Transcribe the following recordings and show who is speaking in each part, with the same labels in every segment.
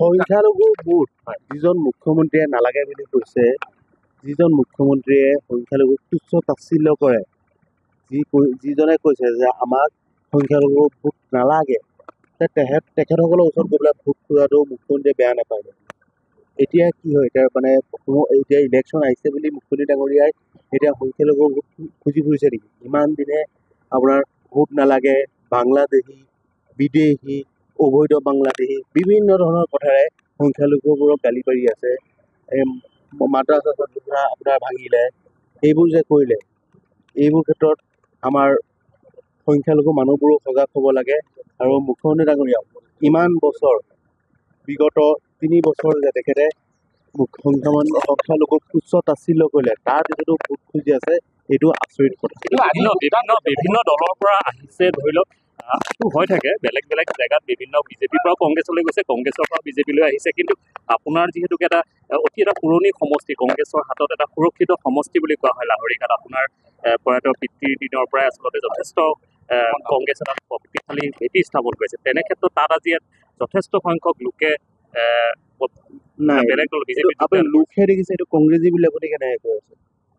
Speaker 1: সংখ্যালঘু ভোট যিজন মুখ্যমন্ত্ৰীয়ে নালাগে বুলি কৈছে, যিজন মুখ্যমন্ত্ৰীয়ে সংখ্যালঘুক তুচ্ছ তাচ্ছিল্য কৰে, যিজনে কৈছে যে আমাক সংখ্যালঘু ভোট নালাগে, তেখেতসকলৰ ওচৰত গৈ পেলাই ভোট খোজাটো মুখ্যমন্ত্ৰীয়ে বেয়া নাপায়। এতিয়া কি হয়, এতিয়া মানে এতিয়া ইলেকশ্যন আহিছে বুলি মুখ্যমন্ত্ৰী ডাঙৰীয়াই এতিয়া সংখ্যালঘু ভোট খুজি ফুৰিছে নেকি? ইমান দিনে আপোনাৰ ভোট নালাগে, বাংলাদেশী, বিদেশী, অবৈধ বাংলাদেশী বিভিন্ন ধৰণৰ কথাৰে সংখ্যালঘুবোৰক গালি পাৰি আছে। মাদ্ৰাছা আপোনাৰ ভাঙিলে, এইবোৰ যে কৰিলে, এইবোৰ ক্ষেত্ৰত আমাৰ সংখ্যালঘু মানুহবোৰো সজাগ হ'ব লাগে। আৰু মুখ্যমন্ত্ৰী ডাঙৰীয়াও ইমান বছৰ, বিগত 3 বছৰ যে তেখেতে সংখ্যালঘুক তুচ্ছ তাচ্ছিল্য কৰিলে, তাৰ পিছতো ভোট খুজি আছে, এইটো আচৰিত কথা।
Speaker 2: বিভিন্ন দলৰ পৰা আহিছে, ধৰি লওক হৈ থাকে বেলেগ বেলেগ জেগাত, বিভিন্ন বিজেপিৰ পৰা কংগ্ৰেছলৈ গৈছে, কংগ্ৰেছৰ পৰা বিজেপিলৈ আহিছে, কিন্তু আপোনাৰ যিহেতুকে এটা পুৰণি সমষ্টি, কংগ্ৰেছৰ হাতত এটা সুৰক্ষিত সমষ্টি বুলি কোৱা হয় লাহৰীঘাট। আপোনাৰ প্ৰয়াত পিতৃৰ দিনৰ পৰাই আচলতে যথেষ্ট কংগ্ৰেছ এটা শক্তিশালী ভেটি স্থাপন কৰিছে। তেনে ক্ষেত্ৰত তাত আজি যথেষ্ট সংখ্যক লোকে বেলেগ দল বিজেপি
Speaker 1: লোকহে দেখিছে, এইটো কংগ্ৰেছী বুলি আপুনি কেনেকৈ কৈ আছে?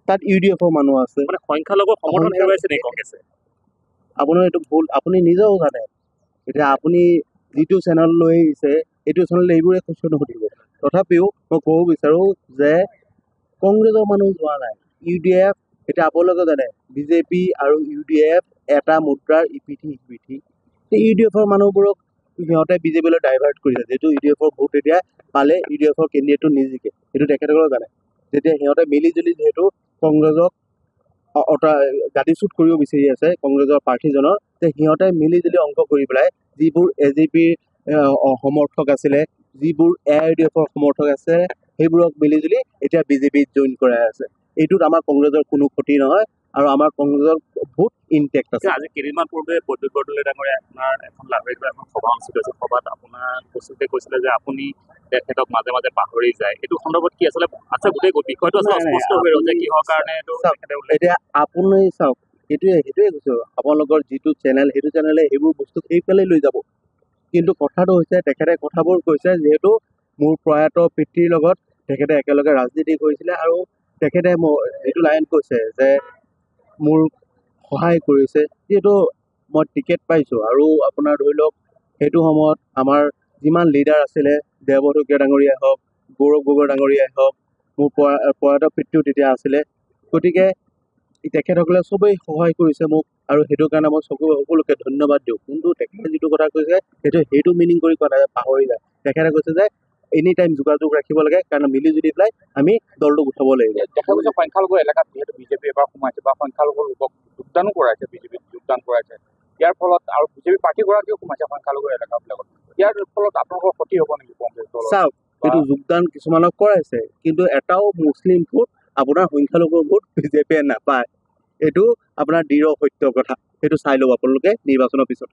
Speaker 1: তাত UDFৰ মানুহ আছে,
Speaker 2: মানে সংখ্যালঘুৰ সমৰ্থন হেৰুৱাইছে নেকি কংগ্ৰেছে?
Speaker 1: আপোনাৰ এইটো ভুল, আপুনি নিজেও জানে। এতিয়া আপুনি যিটো চেনেল লৈ আহিছে, এইটো চেনেল এইবোৰে প্ৰশ্ন সুধিব। তথাপিও মই ক'ব বিচাৰোঁ যে কংগ্ৰেছৰ মানুহ যোৱা নাই, UDF, এতিয়া আপোনালোকে জানে বিজেপি আৰু UDF এটা মুদ্ৰাৰ ইপিঠি সিপিঠি। UDFৰ মানুহবোৰক সিহঁতে বিজেপিলৈ ডাইভাৰ্ট কৰিছে, যিহেতু UDFৰ ভোট এতিয়া পালে UDFৰ কেণ্ডিডেটটো নিজিকে, সেইটো তেখেতসকলেও জানে। যেতিয়া সিহঁতে মিলি জুলি যিহেতু কংগ্ৰেছক গাদীচ্যুত কৰিব বিচাৰি আছে কংগ্ৰেছৰ প্ৰাৰ্থীজনৰ, যে সিহঁতে মিলি জুলি অংক কৰি পেলাই যিবোৰ AJPৰ সমৰ্থক আছিলে, যিবোৰ AIUDFৰ সমৰ্থক আছে, সেইবোৰক মিলি জুলি এতিয়া বিজেপিত জইন কৰাই আছে। এইটোত আমাৰ কংগ্ৰেছৰ কোনো ক্ষতি নহয় আৰু আমাৰ কংগ্ৰেছৰ ভোট ইনটেক্ট আছে।
Speaker 2: আজি কেইদিনমান পূৰ্বে প্ৰদ্যুৎ বৰদলৈ ডাঙৰীয়াই আপোনাৰ এখন লাহৰীঘাটত এখন সভা অনুষ্ঠিত হৈছে। সভাত আপোনাৰ প্ৰস্তুতে কৈছিলে যে আপুনি তেখেতক মাজে মাজে পাহৰি যায়, এইটো সন্দৰ্ভত কি আচলতে আছে? গোটেই বিষয়টো আচলতে অস্পষ্ট হৈ ৰ'ল যে কিহৰ কাৰণে।
Speaker 1: এতিয়া আপুনি চাওক, সেইটোৱে কৈছোঁ, আপোনালোকৰ যিটো চেনেল, সেইটো চেনেলে সেইবোৰ বস্তু সেইফালে লৈ যাব। কিন্তু কথাটো হৈছে, তেখেতে কথাবোৰ কৈছে যিহেতু মোৰ প্ৰয়াত পিতৃৰ লগত তেখেতে একেলগে ৰাজনীতি কৰিছিলে, আৰু তেখেতে এইটো লাইন কৈছে যে মোৰ সহায় কৰিছে, যিহেতু মই টিকেট পাইছোঁ। আৰু আপোনাৰ ধৰি লওক সেইটো সময়ত আমাৰ যিমান লিডাৰ আছিলে, দেৱব্ৰত শইকীয়া ডাঙৰীয়াই হওক, গৌৰৱ গগৈ ডাঙৰীয়াই হওক, মোৰ প্ৰয়াত পিতৃও তেতিয়া আছিলে। গতিকে তেখেতসকলে চবেই সহায় কৰিছে মোক, আৰু সেইটো কাৰণে মই সকলোকে ধন্যবাদ দিওঁ। কিন্তু তেখেতে যিটো কথা কৈছে, সেইটো মিনিং কৰি কোৱা নাই যে পাহৰি যায়। তেখেতে কৈছে যে এনি টাইম যোগাযোগ ৰাখিব লাগে, কাৰণ মিলি জুলি পেলাই আমি দলটোক উঠাব লাগিব।
Speaker 2: দেখা গৈছে সংখ্যালঘু এলেকাত যিহেতু বিজেপি এবাৰ সোমাইছে বা সংখ্যালঘু লোকক যোগদানো কৰাইছে, বিজেপিত যোগদান কৰাইছে, ইয়াৰ ফলত আৰু বিজেপি প্ৰাৰ্থীগৰাকীও সোমাইছে সংখ্যালঘু এলেকাবিলাকত, ইয়াৰ ফলত আপোনালোকৰ ক্ষতি হ'ব নেকি কংগ্ৰেছ দলৰ?
Speaker 1: চাওক, এইটো যোগদান কিছুমানক কৰাইছে, কিন্তু এটাও মুছলিম ভোট, আপোনাৰ সংখ্যালঘু ভোট বিজেপিয়ে নাপায়। এইটো আপোনাৰ দৃঢ় সত্য কথা, সেইটো চাই ল'ব আপোনালোকে নিৰ্বাচনৰ পিছত।